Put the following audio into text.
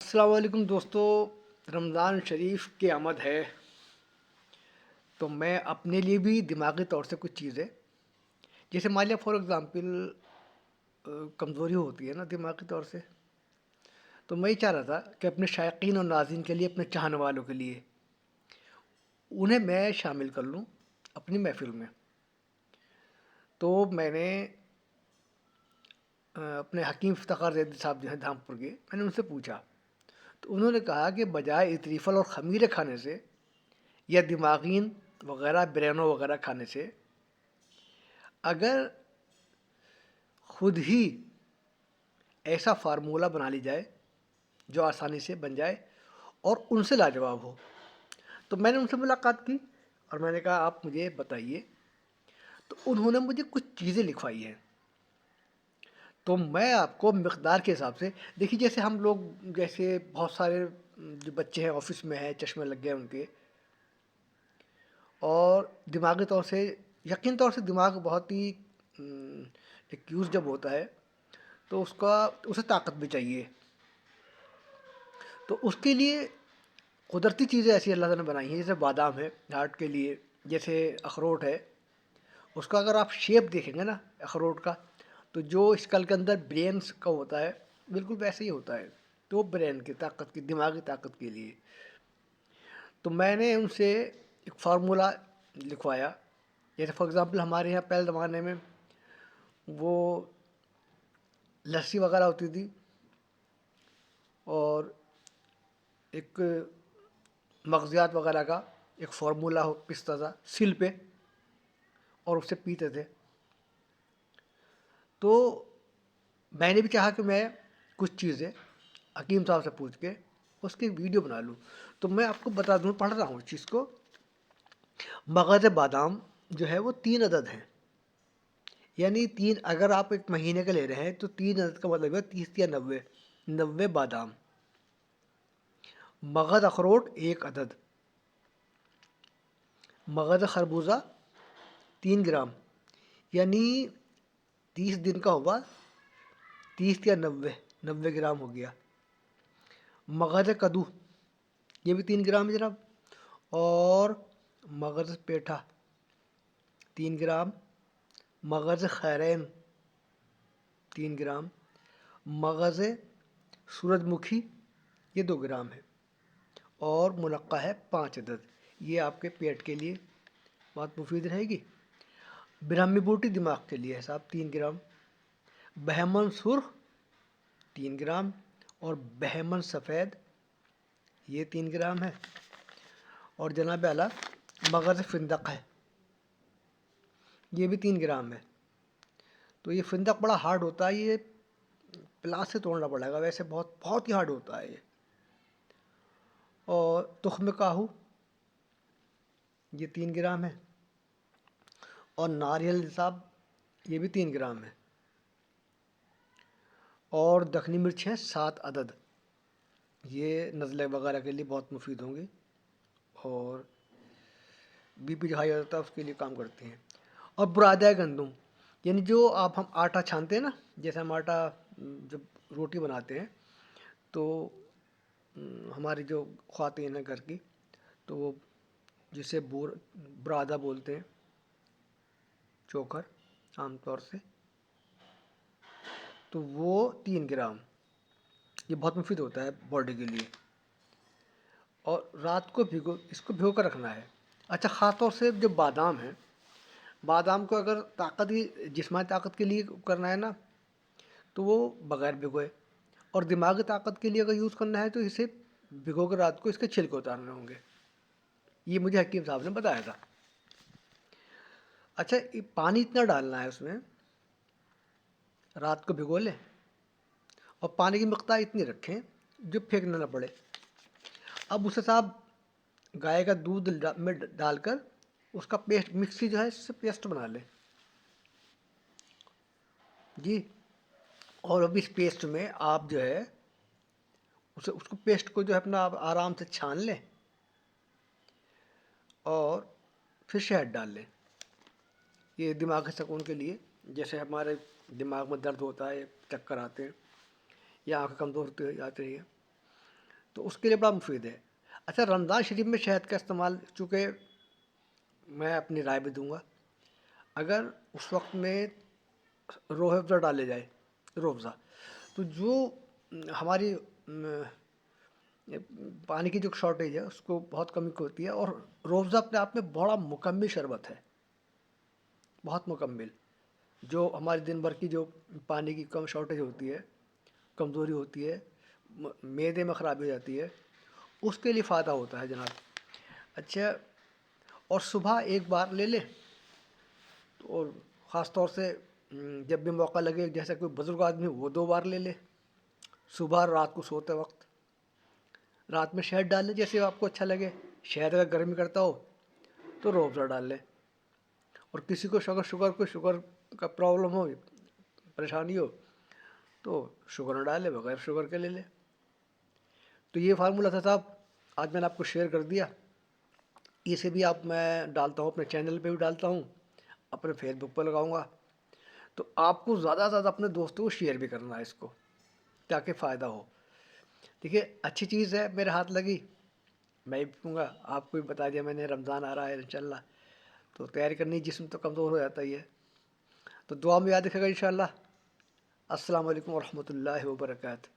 السلام علیکم دوستو، رمضان شریف کی آمد ہے تو میں اپنے لیے بھی دماغی طور سے کچھ چیزیں، جیسے مان لیا فار ایگزامپل کمزوری ہوتی ہے نا دماغی طور سے، تو میں یہ چاہ رہا تھا کہ اپنے شائقین اور ناظرین کے لیے، اپنے چاہنے والوں کے لیے انہیں میں شامل کر لوں اپنی محفل میں. تو میں نے اپنے حکیم افتخار زیدی صاحب جو ہیں دھامپور کے، میں نے ان سے پوچھا تو انہوں نے کہا کہ بجائے اتریفل اور خمیرے کھانے سے یا دماغین وغیرہ برینو وغیرہ کھانے سے، اگر خود ہی ایسا فارمولہ بنا لی جائے جو آسانی سے بن جائے اور ان سے لاجواب ہو. تو میں نے ان سے ملاقات کی اور میں نے کہا آپ مجھے بتائیے. تو انہوں نے مجھے کچھ چیزیں لکھوائی ہیں، تو میں آپ کو مقدار کے حساب سے دیکھیے، جیسے ہم لوگ، جیسے بہت سارے جو بچے ہیں آفس میں ہیں، چشمے لگ گئے ان کے، اور دماغی طور سے، یقین طور سے دماغ بہت ہی ایک یوز جب ہوتا ہے تو اسے طاقت بھی چاہیے. تو اس کے لیے قدرتی چیزیں ایسی اللہ تعالیٰ نے بنائی ہیں، جیسے بادام ہے ہارٹ کے لیے، جیسے اخروٹ ہے. اس کا اگر آپ شیپ دیکھیں گے نا اخروٹ کا، تو جو اسکل کے اندر برینس کا ہوتا ہے بالکل ویسے ہی ہوتا ہے. تو برین کی طاقت، کی دماغی طاقت کے لیے تو میں نے ان سے ایک فارمولہ لکھوایا. جیسے فار ایگزامپل ہمارے یہاں پہلے زمانے میں وہ لسی وغیرہ ہوتی تھی، اور ایک مغزیات وغیرہ کا ایک فارمولہ پستا تھا سل پہ، اور اسے پیتے تھے. تو میں نے بھی چاہا کہ میں کچھ چیزیں حکیم صاحب سے پوچھ کے اس کی ویڈیو بنا لوں. تو میں آپ کو بتا دوں، پڑھ رہا ہوں اس چیز کو. مغز بادام جو ہے وہ 3 عدد ہیں، یعنی 3، اگر آپ ایک مہینے کا لے رہے ہیں تو 3 عدد کا مطلب ہے 30 یا 90 بادام. مغز اخروٹ 1 عدد. مغز خربوزہ 3 گرام، یعنی 30 دن کا ہوگا، 30 یا 90 گرام ہو گیا. مغز کدو یہ بھی 3 گرام ہے جناب. اور مغز پیٹھا 3 گرام. مغز خیرین 3 گرام. مغز سورج مکھی یہ 2 گرام ہے. اور منقع ہے 5 عدد. یہ آپ کے پیٹ کے لیے بہت مفید رہے گی. برہمی بوٹی دماغ کے لیے ہے صاحب 3 گرام. بہمن سرخ 3 گرام. اور بہمن سفید یہ 3 گرام ہے. اور جناب اعلیٰ مغز فندق ہے، یہ بھی 3 گرام ہے. تو یہ فندق بڑا ہارڈ ہوتا ہے، یہ پلاس سے توڑنا پڑے گا، ویسے بہت بہت ہی ہارڈ ہوتا ہے یہ. اور تخم کاہو یہ 3 گرام ہے. اور ناریل صاحب یہ بھی 3 گرام ہے. اور دکنی مرچ ہیں 7 عدد. یہ نزلے وغیرہ کے لیے بہت مفید ہوں گے، اور بی پی جو ہائی ہوتا ہے اس کے لیے کام کرتے ہیں. اور برادہ گندم، یعنی جو ہم آٹا چھانتے ہیں نا، جیسے ہم آٹا جب روٹی بناتے ہیں تو ہماری جو خواتین ہیں گھر کی، تو وہ جسے برادہ بولتے ہیں، چوکر عام طور سے، تو وہ 3 گرام. یہ بہت مفید ہوتا ہے باڈی کے لیے. اور رات کو اس کو بھگو کر رکھنا ہے. اچھا، خاص طور سے جو بادام ہیں، بادام کو اگر طاقت کی، جسمانی طاقت کے لیے کرنا ہے نا، تو وہ بغیر بھگوئے. اور دماغی طاقت کے لیے اگر یوز کرنا ہے تو اسے بھگو کر رات کو اس کے چھلکے اتارنے ہوں گے. یہ مجھے حکیم صاحب نے بتایا تھا. اچھا، پانی اتنا ڈالنا ہے اس میں، رات کو بھگو لیں، اور پانی کی مقدار اتنی رکھیں جو پھینکنا نہ پڑے. اب اسے صاحب گائے کا دودھ میں ڈال کر اس کا پیسٹ، مکسی جو ہے اس سے پیسٹ بنا لیں جی. اور اب اس پیسٹ میں آپ جو ہے اس کو پیسٹ کو جو ہے اپنا آپ آرام سے چھان لیں، اور پھر شہد ڈال لیں. یہ دماغی سکون کے لیے، جیسے ہمارے دماغ میں درد ہوتا ہے، چکر آتے ہیں، یا آنکھیں کمزور ہوتی جاتی ہیں، تو اس کے لیے بڑا مفید ہے۔ اچھا، رمضان شریف میں شہد کا استعمال، چونکہ میں اپنی رائے بھی دوں گا، اگر اس وقت میں روح افزا ڈالے جائے، روح افزا، تو جو ہماری پانی کی جو شارٹیج ہے اس کو بہت کمی ہوتی ہے، اور روح افزا اپنے آپ میں بڑا مکمل شربت ہے، بہت مکمل، جو ہماری دن بھر کی جو پانی کی کم شارٹیج ہوتی ہے، کمزوری ہوتی ہے، معدے میں خرابی ہو جاتی ہے، اس کے لیے فائدہ ہوتا ہے جناب۔ اچھا، اور صبح ایک بار لے لیں، اور خاص طور سے جب بھی موقع لگے، جیسے کوئی بزرگ آدمی وہ 2 بار لے لے، صبح اور رات کو سوتے وقت۔ رات میں شہد ڈال لیں جیسے آپ کو اچھا لگے، شہد اگر گرمی کرتا ہو تو روح افزا ڈال لیں، اور کسی کو شوگر کا پرابلم ہو، پریشانی ہو، تو شوگر نہ ڈالے، بغیر شوگر کے لے لے۔ تو یہ فارمولہ تھا صاحب، آج میں نے آپ کو شیئر کر دیا۔ اسے بھی آپ، میں ڈالتا ہوں اپنے چینل پہ بھی ڈالتا ہوں، اپنے فیس بک پہ لگاؤں گا، تو آپ کو زیادہ سے زیادہ اپنے دوستوں کو شیئر بھی کرنا ہے اس کو، تاکہ فائدہ ہو۔ دیکھیے، اچھی چیز ہے، میرے ہاتھ لگی، میں بھی پوں گا، آپ کو بھی بتا دیا میں نے، رمضان آ رہا ہے انشاءاللہ، تو تیاری کرنی، جسم تو کمزور ہو جاتا ہی ہے، تو دعا میں یاد رکھے گا انشاءاللہ۔ السلام علیکم ورحمۃ اللہ وبرکاتہ۔